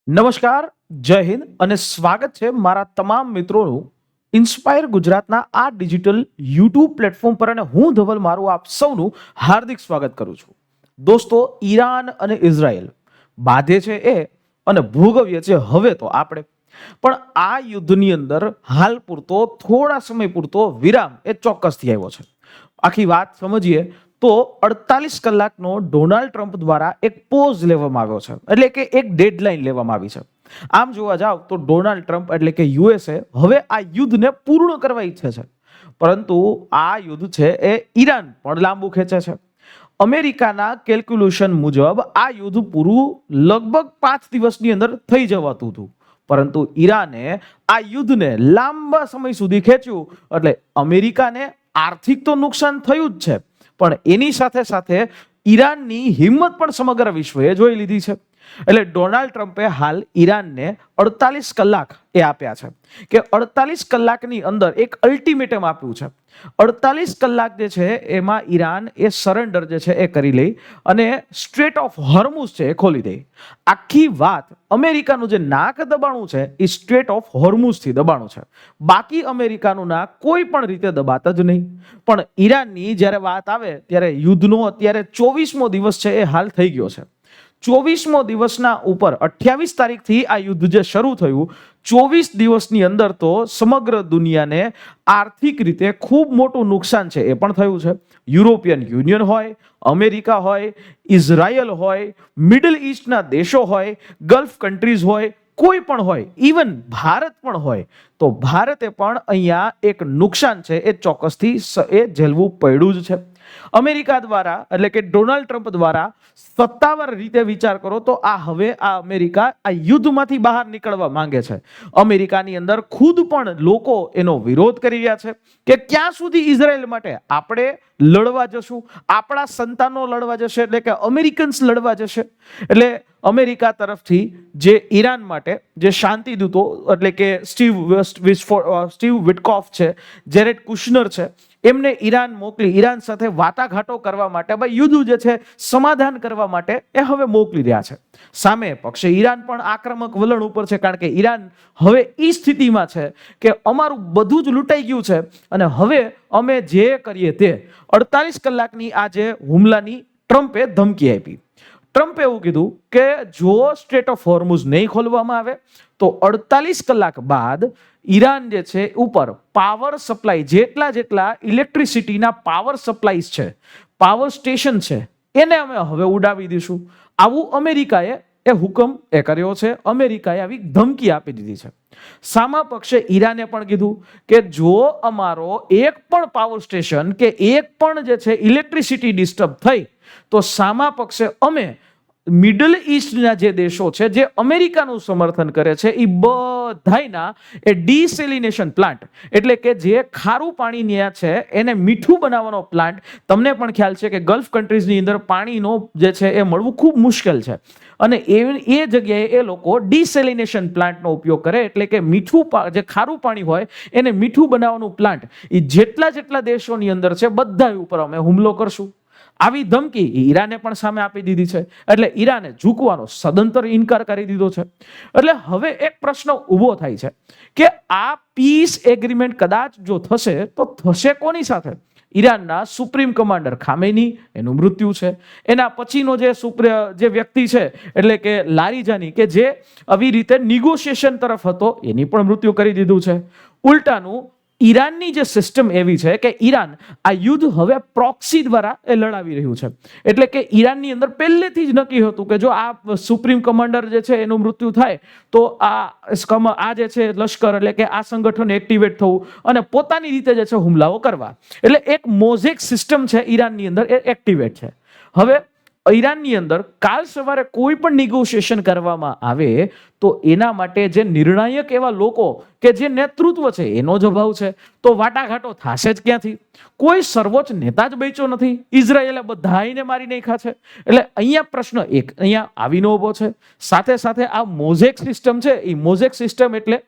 નમસ્કાર, જય હિન્દ અને સ્વાગત છે મારા તમામ મિત્રોનું ઇન્સ્પાયર ગુજરાતના આ ડિજિટલ યુટ્યુબ પ્લેટફોર્મ પર અને હું ધવલ મારું આપ સૌનું હાર્દિક સ્વાગત કરું છું. દોસ્તો, ઈરાન અને ઇઝરાયલ બાંધે છે એ અને ભોગવીએ છે હવે તો આપણે. પણ આ યુદ્ધની અંદર હાલ પૂરતો થોડા સમય પૂરતો વિરામ એ ચોક્કસથી આવ્યો છે. આખી વાત સમજીએ તો 48 કલાકનો ડોનાલ્ડ ટ્રમ્પ દ્વારા એક પોઝ લેવામાં આવ્યો છે, એટલે કે એક ડેડલાઇન લેવામાં આવી છે. આમ જોવા જાવ તો ડોનાલ્ડ ટ્રમ્પ એટલે કે યુએસએ હવે આ યુદ્ધને પૂર્ણ કરવા ઈચ્છે છે, પરંતુ આ યુદ્ધ છે એ ઈરાન પણ લાંબુ ખેંચે છે. અમેરિકાના કેલ્ક્યુલેશન મુજબ આ યુદ્ધ પૂરું લગભગ 5 દિવસની અંદર થઈ જવાતું હતું, પરંતુ ઈરાને આ યુદ્ધને લાંબા સમય સુધી ખેંચ્યું. એટલે અમેરિકાને આર્થિક તો નુકસાન થયું જ છે, પણ એની સાથે સાથે ઈરાનની હિંમત પણ સમગ્ર વિશ્વએ જોઈ લીધી છે. એટલે ડોનાલ્ડ ટ્રમ્પે હાલ ઈરાનને 48 કલાક એ આપ્યા છે કે 48 કલાકની અંદર એક અલ્ટિમેટમ આપ્યું છે. 48 કલાક જે છે એમાં ઈરાન એ સરેન્ડર જે છે એ કરી લે અને સ્ટ્રેટ ઓફ હોર્મુઝ છે એ ખોલી દે. આખી વાત અમેરિકાનું જે નાક દબાણું છે એ સ્ટ્રેટ ઓફ હોર્મુઝથી દબાણું છે. બાકી અમેરિકાનું નાક કોઈ પણ રીતે દબાતા જ નહીં. પણ ઈરાનની જ્યારે વાત આવે ત્યારે યુદ્ધનો અત્યારે 24મો દિવસ છે એ હાલ થઈ ગયો છે. 24મો દિવસના ઉપર 28 તારીખથી આ યુદ્ધ જે શરૂ થયું, 24 દિવસની અંદર તો સમગ્ર દુનિયાને આર્થિક રીતે ખૂબ મોટું નુકસાન છે એ પણ થયું છે. યુરોપિયન યુનિયન હોય, અમેરિકા હોય, ઇઝરાયલ હોય, મિડલ ઈસ્ટના દેશો હોય, ગલ્ફ કન્ટ્રીઝ હોય, કોઈ પણ હોય, ઇવન ભારત પણ હોય, તો ભારતે પણ અહીંયા એક નુકસાન છે એ ચોક્કસથી એ ઝેલવું પડ્યું જ છે. અમેરિકા દ્વારા એટલે કે ડોનાલ્ડ ટ્રમ્પ દ્વારા સત્તાવાર રીતે વિચાર કરો તો આ હવે આ અમેરિકા આ યુદ્ધમાંથી બહાર નીકળવા માંગે છે. અમેરિકાની અંદર ખુદ પણ લોકો એનો વિરોધ કરી રહ્યા છે કે ક્યાં સુધી ઇઝરાયલ માટે આપણે લડવા જશું, આપણા સંતાનો લડવા જશે, એટલે કે અમેરિકન્સ લડવા જશે. એટલે અમેરિકા તરફથી જે ઈરાન માટે જે શાંતિ દૂતો એટલે કે સ્ટીવ વિટકોફ છે, જેરેડ કુશનર છે, એમને ઈરાન મોકલી ઈરાન સાથે વાટાઘાટો કરવા માટે, ભાઈ યુદ્ધ જે છે સમાધાન કરવા માટે એ હવે મોકલી રહ્યા છે. સામે પક્ષે ઈરાન પણ આક્રમક વલણ ઉપર છે, કારણ કે ઈરાન હવે એ સ્થિતિમાં છે કે અમારું બધું જ લૂંટાઈ ગયું છે અને હવે અમે જે કરીએ તે 48 કલાકની આ જે હુમલાની ટ્રમ્પે ધમકી આપી. ટ્રમ્પે એવું કીધું કે જો સ્ટ્રેટ ઓફ હોર્મુઝ નહીં ખોલવામાં આવે તો 48 કલાક બાદ ઈરાન જે છે ઉપર પાવર સપ્લાય જેટલા ઇલેક્ટ્રિસિટીના પાવર સપ્લાયસ છે, પાવર સ્ટેશન છે, એને અમે હવે ઉડાવી દઈશું. આવું અમેરિકાએ એ હુકમ એ કર્યો છે, અમેરિકાએ આવી ધમકી આપી દીધી છે. સામા પક્ષે ઈરાને પણ કીધું કે જો અમારો એક પણ પાવર સ્ટેશન કે એક પણ જે છે ઇલેક્ટ્રિસિટી ડિસ્ટર્બ થઈ તો સામા પક્ષે અમે મિડલ ઈસ્ટના જે દેશો છે જે અમેરિકાનું સમર્થન કરે છે એ બધાના એ ડિસેલિનેશન પ્લાન્ટ એટલે કે જે ખારું પાણી ન્યા છે એને મીઠું બનાવવાનો પ્લાન્ટ, તમને પણ ખ્યાલ છે કે ગલ્ફ કન્ટ્રીઝની અંદર પાણીનો જે છે એ મળવું ખૂબ મુશ્કેલ છે અને એ જગ્યાએ એ લોકો ડિસેલિનેશન પ્લાન્ટનો ઉપયોગ કરે, એટલે કે મીઠું જે ખારું પાણી હોય એને મીઠું બનાવવાનું પ્લાન્ટ એ જેટલા દેશોની અંદર છે બધા ઉપર અમે હુમલો કરશું. આવી ધમકી ઈરાને પણ સામે આપી દીધી છે. એટલે ઈરાને ઝૂકવાનો સદંતર ઇનકાર કરી દીધો છે. એટલે હવે એક પ્રશ્ન ઊભો થાય છે કે આ પીસ એગ્રીમેન્ટ કદાચ જો થશે તો થશે કોની સાથે? ઈરાનના સુપ્રીમ કમાન્ડર ખામેની, એનું મૃત્યુ છે. એના પછીનો જે વ્યક્તિ છે એટલે કે લારીજાની કે જે આવી રીતે નિગોશિએશન તરફ હતો એની પણ મૃત્યુ કરી દીધું છે. ઉલટાનું ઈરાનની જે સિસ્ટમ એવી છે કે ઈરાન આ યુદ્ધ હવે પ્રોક્સી દ્વારા એ લડાવી રહ્યું છે. એટલે કે ઈરાનની અંદર પહેલેથી જ નક્કી હતું કે જો આ સુપ્રીમ કમાન્ડર જે છે એનું મૃત્યુ થાય તો આ જે છે લશ્કર એટલે કે આ સંગઠન એક્ટિવેટ થવું અને પોતાની રીતે જે છે હુમલાઓ કરવા. એટલે એક મોઝેક સિસ્ટમ છે ઈરાનની અંદર એ એક્ટિવેટ છે. હવે ઈરાનની અંદર કાલ સવારે કોઈ પણ નિગોશિએશન કરવામાં આવે તો એના માટે જે નિર્ણાયક એવા લોકો કે જે નેતૃત્વ છે એનો જ અભાવ છે, તો વાટાઘાટો થશે જ ક્યાંથી? કોઈ સર્વોચ્ચ નેતા જ બચ્યો નથી. ઇઝરાયેલે બધાને મારી નાખ્યા છે. એટલે અહીંયા પ્રશ્ન એક અહીંયા આવીને ઉભો છે. સાથે સાથે આ મોઝેક સિસ્ટમ છે, એ મોઝેક સિસ્ટમ એટલે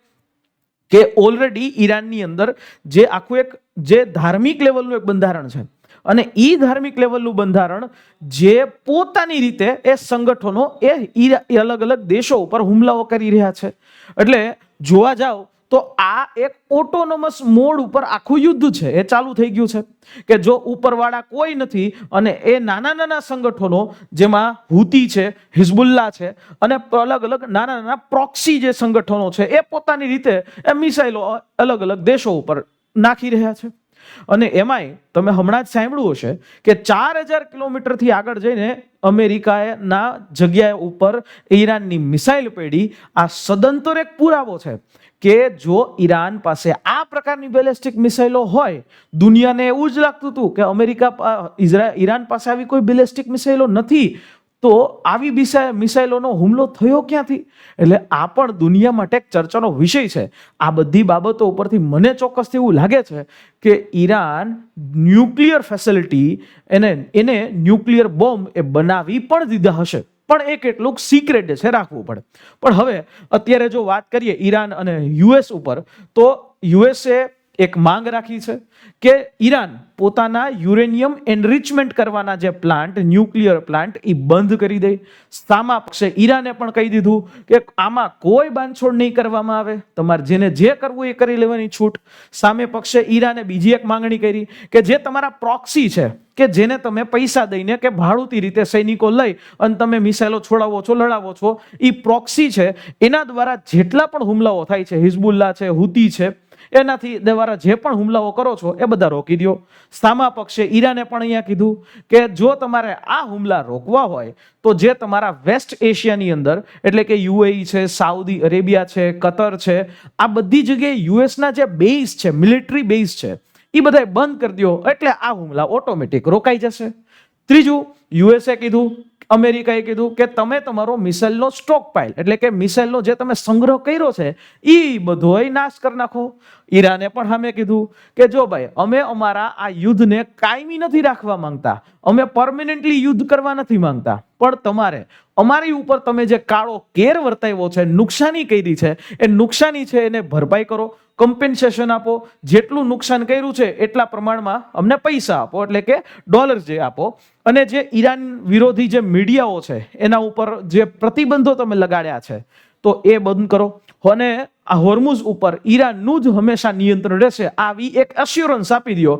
કે ઓલરેડી ઈરાનની અંદર જે આખું એક જે ધાર્મિક લેવલનું એક બંધારણ છે અને ઈ ધાર્મિક લેવલનું બંધારણ જે પોતાની રીતે એ સંગઠનો એ અલગ અલગ દેશો ઉપર હુમલાઓ કરી રહ્યા છે. એટલે જોવા જાવ તો આ એક ઓટોનોમસ મોડ ઉપર આખું યુદ્ધ છે એ ચાલુ થઈ ગયું છે કે જો ઉપરવાળા કોઈ નથી અને એ નાના નાના સંગઠનો જેમાં હુતી છે, હિઝબુલ્લા છે અને અલગ અલગ નાના નાના પ્રોક્સી જે સંગઠનો છે એ પોતાની રીતે એ મિસાઇલો અલગ અલગ દેશો ઉપર નાખી રહ્યા છે. અને એમાંય તમે હમણાં જ સાંભળ્યું હશે કે 4000 કિલોમીટરથી આગળ જઈને અમેરિકાના જગ્યા ઉપર ઈરાનની મિસાઇલ પડી. આ સદંતર એક પુરાવો છે કે જો ઈરાન પાસે આ પ્રકારની બેલિસ્ટિક મિસાઇલો હોય, દુનિયાને એવું જ લાગતું હતું કે ઈરાન પાસે આવી કોઈ બેલિસ્ટિક મિસાઇલો નથી, તો આવી મિસાઇલોનો હુમલો થયો ક્યાંથી? એટલે આ પણ દુનિયા માટે એક ચર્ચાનો વિષય છે. આ બધી બાબતો ઉપરથી મને ચોક્કસથી એવું લાગે છે કે ઈરાન ન્યુક્લિયર ફેસિલિટી એને ન્યુક્લિયર બોમ્બ એ બનાવી પણ દીધા હશે, પણ એ કેટલુંક સિક્રેટ છે, રાખવું પડે. પણ હવે અત્યારે જો વાત કરીએ ઈરાન અને યુએસ ઉપર, તો યુએસએ એક માંગ રાખી છે કે ઈરાન પોતાના યુરેનિયમ એનરિચમેન્ટ કરવાના જે પ્લાન્ટ, ન્યુક્લિયર પ્લાન્ટ એ બંધ કરી દે. સામા પક્ષે ઈરાને પણ કહી દીધું કે આમાં કોઈ બાંધછોડ નહીં કરવામાં આવે, તમારે જેને જે કરવું એ કરી લેવાની છૂટ. સામે પક્ષે ઈરાને બીજી એક માંગણી કરી કે જે તમારા પ્રોક્સી છે કે જેને તમે પૈસા દઈને કે ભાડુતી રીતે સૈનિકો લઈ અને તમે મિસાઇલો છોડાવો છો, લડાવો છો, એ પ્રોક્સી છે એના દ્વારા જેટલા પણ હુમલાઓ થાય છે, હિઝબુલ્લા છે, હુતી છે, એનાથી દ્વારા જે પણ હુમલાઓ કરો છો એ બધા રોકી દો. સામા પક્ષે ઈરાને પણ અહીંયા કીધું કે જો તમારે આ હુમલા રોકવા હોય તો જે તમારા વેસ્ટ એશિયાની અંદર એટલે કે યુએઈ છે, સાઉદી અરેબિયા છે, કતર છે, આ બધી જગ્યાએ યુએસના જે બેઝ છે, મિલિટરી બેઝ છે, એ બધા બંધ કરી દો એટલે આ હુમલા ઓટોમેટિક રોકાઈ જશે. ત્રીજું, યુએસએ કીધું, અમેરિકાએ કીધું કે તમે તમારો મિસાઇલનો સ્ટોક પાઇલ એટલે કે મિસાઇલનો જે તમે સંગ્રહ કર્યો છે એ બધોય નાશ કરી નાખો. ઈરાને પણ સામે કીધું કે જો ભાઈ અમે અમારા આ યુદ્ધને કાયમી નથી રાખવા માંગતા, અમે પરમેનન્ટલી યુદ્ધ કરવા નથી માંગતા, પણ તમારે અમારી ઉપર તમે જે કાળો કેર વર્તાવ્યો છે, નુકસાની કરી છે, એ નુકસાની છે એને ભરપાઈ કરો, કમ્પેન્સેશન આપો, જેટલું નુકસાન કર્યું છે એટલા પ્રમાણમાં અમને પૈસા આપો એટલે કે ડોલર જે આપો. અને જે ઈરાન વિરોધી જે મીડિયાઓ છે એના ઉપર જે પ્રતિબંધો તમે લગાડ્યા છે તો એ બંધ કરો. અને આ હોર્મુઝ ઉપર ઈરાનનું જ હંમેશા નિયંત્રણ રહેશે આવી એક અશ્યોરન્સ આપી દો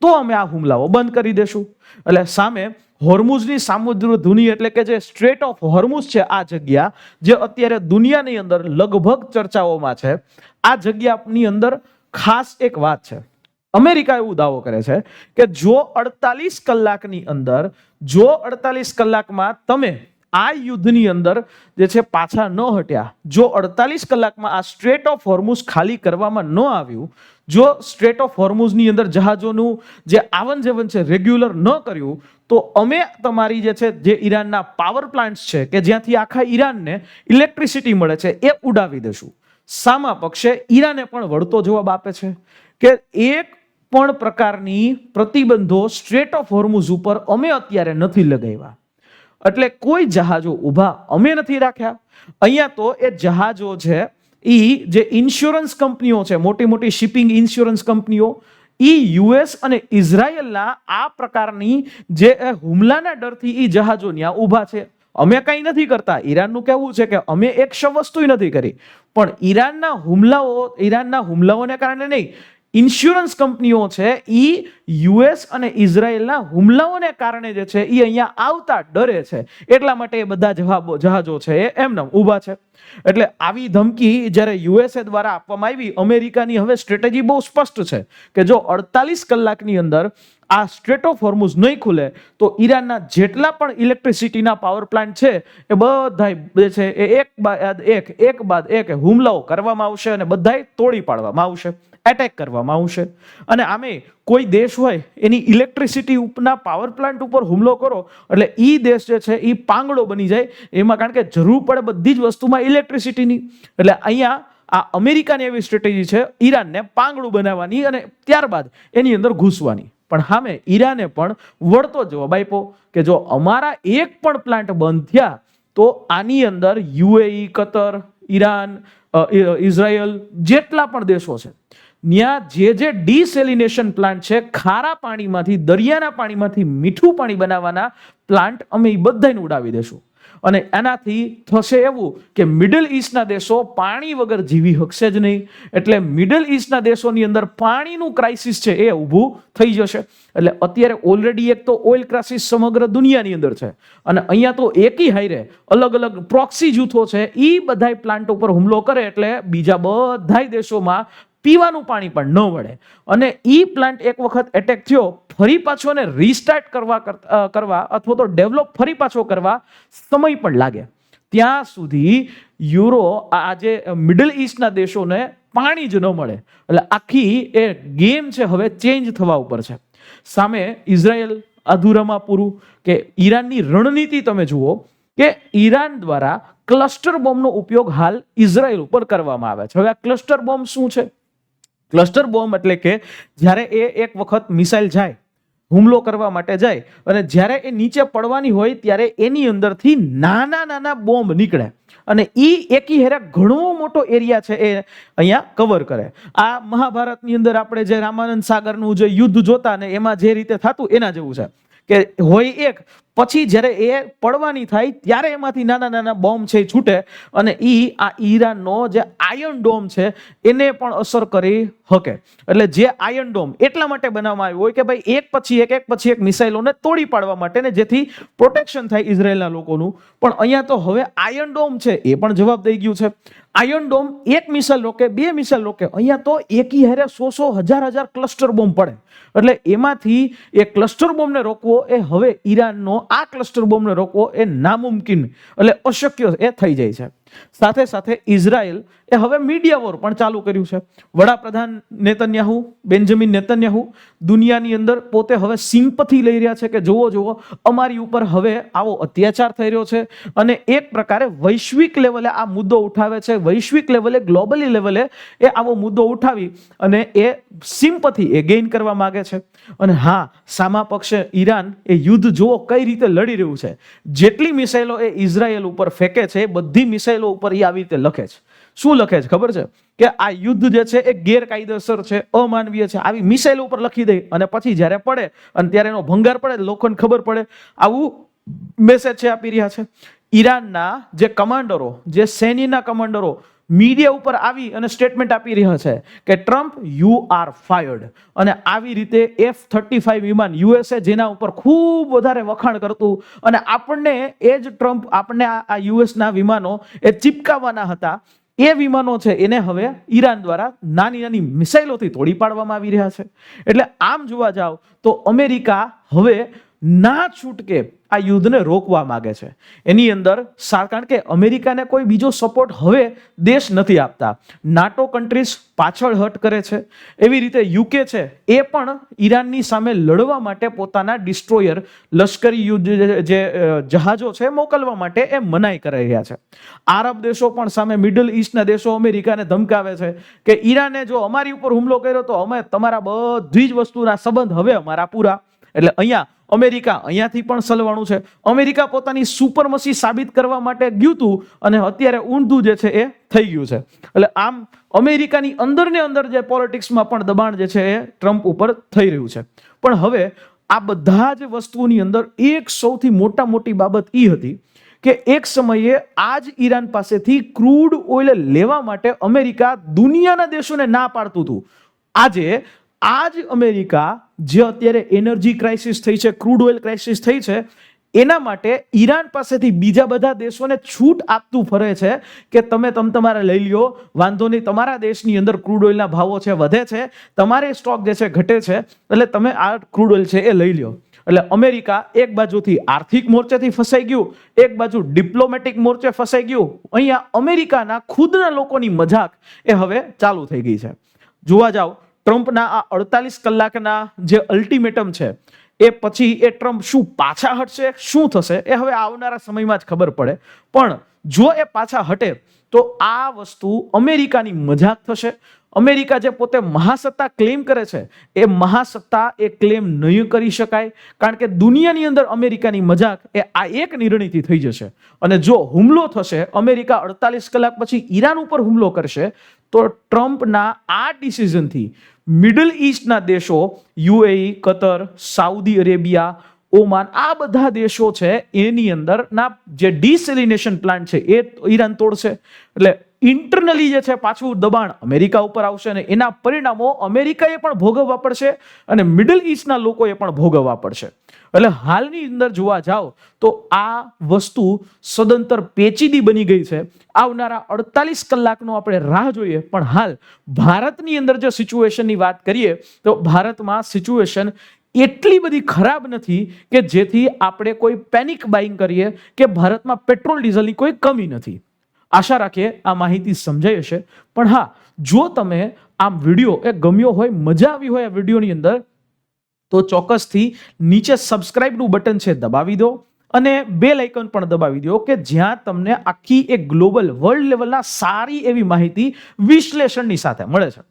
તો અમે આ હુમલાઓ બંધ કરી દેશું. એટલે સામે હોર્મુઝની સામુદ્રિક ધુની એટલે કે જે સ્ટ્રેટ ઓફ હોર્મુઝ છે, આ જગ્યા જે અત્યારે દુનિયાની અંદર લગભગ ચર્ચાઓમાં છે, આ જગ્યાની અંદર ખાસ એક વાત છે. અમેરિકા એવું દાવો કરે છે કે જો 48 કલાકની અંદર, જો 48 કલાકમાં તમે આ યુદ્ધની અંદર જે છે પાછા ન હટ્યા, જો 48 કલાકમાં આ સ્ટ્રેટ ઓફ હોર્મુઝ ખાલી કરવામાં ન આવ્યું, જો સ્ટ્રેટ ઓફ હોર્મુઝની અંદર જહાજોનું જે આવન જવન છે રેગ્યુલર ન કર્યું, તો અમે તમારી જે છે જે ઈરાનના પાવર પ્લાન્ટ્સ છે કે જ્યાંથી આખા ઈરાનને ઇલેક્ટ્રિસિટી મળે છે એ ઉડાવી દેશું. સામા પક્ષે ઈરાને પણ વળતો જવાબ આપે છે કે એક પણ પ્રકારની પ્રતિબંધો સ્ટ્રેટ ઓફ હોર્મુઝ ઉપર અમે અત્યારે નથી લગાવ્યા, એટલે કોઈ જહાજો ઊભા અમે નથી રાખ્યા. અહીંયા તો એ જહાજો છે એ જે ઇન્સ્યોરન્સ કંપનીઓ છે, મોટી મોટી શિપિંગ ઇન્સ્યોરન્સ કંપનીઓ, એ યુએસ અને ઇઝરાયલના આ પ્રકારની જે હુમલાના ડરથી એ જહાજો ત્યાં ઊભા છે. અમે કંઈ નથી કરતા. ઈરાનનું કહેવું છે કે અમે એક વસ્તુ નથી કરી, પણ ઈરાનના હુમલાઓને કારણે નહીં, ઇન્સ્યોરન્સ કંપનીઓ છે એ યુએસ અને ઇઝરાયલના હુમલાઓને કારણે જે છે એ અહીંયા આવતા ડરે છે, એટલા માટે એ બધા જહાજો છે એ એમને ઊભા છે. એટલે આવી ધમકી જ્યારે યુએસએ દ્વારા આપવામાં આવી, અમેરિકાની હવે સ્ટ્રેટેજી બહુ સ્પષ્ટ છે કે જો 48 કલાકની અંદર આ સ્ટ્રેટ ઓફ હોર્મુઝ નહીં ખુલે તો ઈરાનના જેટલા પણ ઇલેક્ટ્રિસિટીના પાવર પ્લાન્ટ છે એ બધા છે એ એક બાદ એક હુમલાઓ કરવામાં આવશે અને બધાય તોડી પાડવામાં આવશે, એટેક કરવામાં આવશે. અને આમે કોઈ દેશ હોય એની ઇલેક્ટ્રિસિટી ઉપરના પાવર પ્લાન્ટ ઉપર હુમલો કરો એટલે એ દેશ જે છે એ પાંગડો બની જાય એમાં, કારણ કે જરૂર પડે બધી જ વસ્તુમાં ઇલેક્ટ્રિસિટીની. એટલે અહીંયા આ અમેરિકાની એવી સ્ટ્રેટેજી છે ઈરાનને પાંગડું બનાવવાની અને ત્યારબાદ એની અંદર ઘૂસવાની. પણ સામે ઈરાને પણ વળતો જવાબ આપ્યો કે જો અમારા એક પણ પ્લાન્ટ બંધ થયા તો આની અંદર યુએઈ, કતર, ઈરાન, ઇઝરાયલ જેટલા પણ દેશો છે ત્યાં જે ડિસેલિનેશન પ્લાન્ટ છે, ખારા પાણીમાંથી, દરિયાના પાણીમાંથી મીઠું પાણી બનાવવાના પ્લાન્ટ, અમે એ બધાને ઉડાવી દેશું. અને એનાથી થશે એવું કે મિડલ ઈસ્ટના દેશો પાણી વગર જીવી શકશે જ નહીં. એટલે મિડલ ઈસ્ટના દેશોની અંદર પાણીનું ક્રાઇસિસ છે એ ઊભું થઈ જશે. એટલે અત્યારે ઓલરેડી એક તો ઓઇલ ક્રાઇસિસ સમગ્ર દુનિયાની અંદર છે, અને અહીંયા તો એકી હાઈરે અલગ અલગ પ્રોક્સી જૂથો છે, એ બધાય પ્લાન્ટ ઉપર હુમલો કરે એટલે બીજા બધાય દેશોમાં પીવાનું પાણી પણ ન મળે. અને ઈ પ્લાન્ટ એક વખત એટેક થયો, ફરી પાછો એને રીસ્ટાર્ટ કરવા અથવા તો ડેવલપ ફરી પાછો કરવા સમય પણ લાગે. ત્યાં સુધી આજે મિડલ ઈસ્ટના દેશોને પાણી જ ન મળે. એટલે આખી એ ગેમ છે હવે ચેન્જ થવા ઉપર છે. સામે ઇઝરાયલ અધૂરામાં પૂરું કે ઈરાનની રણનીતિ તમે જુઓ કે ઈરાન દ્વારા ક્લસ્ટર બોમ્બનો ઉપયોગ હાલ ઇઝરાયલ ઉપર કરવામાં આવે છે. હવે આ ક્લસ્ટર બોમ્બ શું છે? ક્લસ્ટર બોમ્બ એટલે કે જ્યારે એ એક વખત મિસાઇલ જાય, હુમલો કરવા માટે જાય, અને જ્યારે એ નીચે પડવાની હોય ત્યારે એની અંદરથી નાના નાના બોમ્બ નીકળે અને એ એકી હેરે ઘણો મોટો એરિયા છે એ અહીંયા કવર કરે. આ મહાભારતની અંદર આપણે જે રામાનંદ સાગરનું જે યુદ્ધ જોતા ને એમાં જે રીતે થતું એના જેવું છે કે હોય એક, પછી જ્યારે એ પડવાની થાય ત્યારે એમાંથી નાના નાના બોમ્બ છે એ છૂટે, અને આ ઈરાનનો જે આયર્ન ડોમ છે એને પણ અસર કરી શકે. એટલે જે આયર્ન ડોમ એટલા માટે બનાવવામાં આવ્યું હોય કે ભાઈ એક પછી એક મિસાઇલોને તોડી પાડવા માટે, ને જેથી પ્રોટેક્શન થાય ઇઝરાયેલના લોકોનું. પણ અહીંયા તો હવે આયર્ન ડોમ છે એ પણ જવાબ દઈ ગયું છે. આયર્ન ડોમ એક મિસાઇલ રોકે, બે મિસાઇલ રોકે, અહીંયા તો એકી હારે 100 હજાર ક્લસ્ટર બોમ્બ પડે. એટલે એમાંથી એ ક્લસ્ટર બોમ્બને રોકવો એ હવે ઈરાનનો આ ક્લસ્ટર બોમ્બને રોકવો એ નામુમકિન, એટલે અશક્ય એ થઈ જાય છે. સાથે સાથે ઇઝરાયલ એ હવે મીડિયા વોર પણ ચાલુ કર્યું છે. વડાપ્રધાન નેતન્યાહુ, બેન્જામિન નેતન્યાહુ દુનિયાની અંદર પોતે હવે સિમ્પથી લઈ રહ્યા છે કે જુઓ અમારી ઉપર હવે આવો અત્યાચાર થઈ રહ્યો છે, અને એક પ્રકારે વૈશ્વિક લેવલે આ મુદ્દો ઉઠાવે છે. વૈશ્વિક લેવલે, ગ્લોબલી લેવલે એ આવો મુદ્દો ઉઠાવી અને એ સિમ્પથી એ ગેઇન કરવા માંગે છે. અને હા, સામા પક્ષે ઈરાન એ યુદ્ધ જુઓ કઈ રીતે લડી રહ્યું છે. જેટલી મિસાઇલો એ ઇઝરાયલ ઉપર ફેંકે છે, બધી મિસાઇલો ઉપર એ આવી રીતે લખે છે. શું લખે છે ખબર છે? કે આ યુદ્ધ જે છે એ ગેરકાયદેસર છે, અમાનવીય છે. આવી મિસાઇલ ઉપર લખી દે અને પછી જ્યારે પડે અને ત્યારે એનો ભંગાર પડે, લોકોને ખબર પડે, આવું મેસેજ છે આપી રહ્યા છે. ઈરાનના જે કમાન્ડરો, જે સૈન્યના કમાન્ડરો મીડિયા ઉપર આવી અને સ્ટેટમેન્ટ આપી રહ્યા છે કે ટ્રમ્પ, યુ આર ફાયર્ડ. અને આવી રીતે F-35 વિમાન યુએસએ જેના ઉપર ખૂબ વધારે વખાણ કરતું, અને આપણને એ જ ટ્રમ્પ આપણને આ યુએસના વિમાનો એ ચીપકાવવાના હતા, એ વિમાનો છે એને હવે ઈરાન દ્વારા નાની નાની મિસાઇલોથી તોડી પાડવામાં આવી રહ્યા છે. એટલે આમ જોવા જાવ તો અમેરિકા હવે ના છૂટકે આ યુદ્ધને રોકવા માંગે છે. એની અંદર કારણ કે અમેરિકાને કોઈ બીજો સપોર્ટ હવે દેશ નથી આપતા. નાટો કન્ટ્રીઝ પાછળ હટ કરે છે. એવી રીતે યુકે છે એ પણ ઈરાનની સામે લડવા માટે પોતાના ડિસ્ટ્રોયર, લશ્કરી યુદ્ધ જે જહાજો છે મોકલવા માટે એ મનાઈ કરી રહ્યા છે. આરબ દેશો પણ સામે મિડલ ઈસ્ટના દેશો અમેરિકાને ધમકાવે છે કે ઈરાને જો અમારી ઉપર હુમલો કર્યો તો અમે તમારા બધી જ વસ્તુના સંબંધ હવે અમારા પૂરા. એટલે અહીંયા અમેરિકા અહીંયાથી પણ સલવાણું છે. અમેરિકા પોતાની સુપરમસી સાબિત કરવા માટે ગયું હતું અને અત્યારે ઊંધું જે છે એ થઈ ગયું છે. એટલે આમ અમેરિકાની અંદર ને અંદર જે પોલિટિક્સમાં પણ દબાણ જે છે એ ટ્રમ્પ ઉપર થઈ રહ્યું છે. પણ હવે આ બધા જ વસ્તુઓની અંદર એક સૌથી મોટી બાબત એ હતી કે એક સમયે આજ ઈરાન પાસેથી ક્રૂડ ઓઇલ લેવા માટે અમેરિકા દુનિયાના દેશોને ના પાડતું હતું. આજે આ જ અમેરિકા જે અત્યારે એનર્જી ક્રાઇસિસ થઈ છે, ક્રૂડ ઓઇલ ક્રાઇસિસ થઈ છે, એના માટે ઈરાન પાસેથી બીજા બધા દેશોને છૂટ આપતું ફરે છે કે તમે તમારે લઈ લ્યો, વાંધો નહીં, તમારા દેશની અંદર ક્રૂડ ઓઇલના ભાવો છે વધે છે, તમારે સ્ટોક જે છે ઘટે છે, એટલે તમે આ ક્રૂડ ઓઇલ છે એ લઈ લ્યો. એટલે અમેરિકા એક બાજુથી આર્થિક મોરચેથી ફસાઈ ગયું, એક બાજુ ડિપ્લોમેટિક મોરચે ફસાઈ ગયું. અહીંયા અમેરિકાના ખુદના લોકોની મજાક એ હવે ચાલુ થઈ ગઈ છે. જોવા જાવ ટ્રમ્પના આ 48 કલાકના જે અલ્ટિમેટમ છે એ પછી એ ટ્રમ્પ શું પાછા હટશે, શું થશે એ હવે આવનારા સમયમાં જ ખબર પડે. પણ જો એ પાછા હટે તો આ વસ્તુ અમેરિકાની મજાક થશે. અમેરિકા જે પોતે મહાસત્તા ક્લેમ કરે છે એ મહાસત્તા એ ક્લેમ નહીં કરી શકાય, કારણ કે દુનિયાની અંદર અમેરિકાની મજાક એ આ એક નિર્ણયથી થઈ જશે. અને જો હુમલો થશે, અમેરિકા 48 કલાક પછી ઈરાન ઉપર હુમલો કરશે, તો ટ્રમ્પના આ ડિસિઝનથી મિડલ ઈસ્ટના દેશો UAE, Qatar, Saudi Arabia, Oman, આ બધા દેશો છે એની અંદરના જે ડિસેલિનેશન પ્લાન્ટ છે એ ઈરાન તોડશે. એટલે ઇન્ટરનલી જે છે પાછું દબાણ અમેરિકા ઉપર આવશે અને એના પરિણામો અમેરિકાએ પણ ભોગવવા પડશે અને મિડલ ઈસ્ટના લોકોએ પણ ભોગવવા પડશે. એટલે હાલની અંદર જોવા જાઓ તો આ વસ્તુ સદંતર પેચીદી બની ગઈ છે. આવનારા 48 કલાકનો આપણે રાહ જોઈએ. પણ હાલ ભારતની અંદર જો સિચ્યુએશનની વાત કરીએ તો ભારતમાં સિચ્યુએશન એટલી બધી ખરાબ નથી કે જેથી આપણે કોઈ પેનિક બાઇંગ કરીએ કે ભારતમાં પેટ્રોલ ડીઝલની કોઈ કમી નથી. આશા રાખીએ આ માહિતી સમજાઈ હશે. પણ હા, જો તમે આ વિડીયો એ ગમ્યો હોય, મજા આવી હોય આ વિડીયોની અંદર, તો ચોક્કસથી નીચે સબસ્ક્રાઇબનું બટન છે દબાવી દો અને બેલ આઇકન પણ દબાવી દો કે જ્યાં તમને આખી એક ગ્લોબલ વર્લ્ડ લેવલના સારી એવી માહિતી વિશ્લેષણની સાથે મળે છે.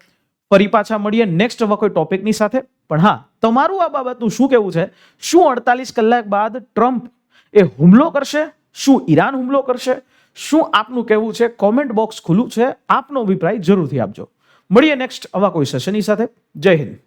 ફરી પાછા મળીએ નેક્સ્ટ હવે કોઈ ટોપિકની સાથે. પણ હા, તમારું આ બાબતનું શું કહેવું છે? શું 48 કલાક બાદ ટ્રમ્પ એ હુમલો કરશે? શું ઈરાન હુમલો કરશે? શું આપનું કહેવું છે? કોમેન્ટ બોક્સ ખુલ્લું છે. આપનો અભિપ્રાય જરૂરથી આપજો. મળીએ નેક્સ્ટ આવા કોઈ સેશનની સાથે. જય હિન્દ.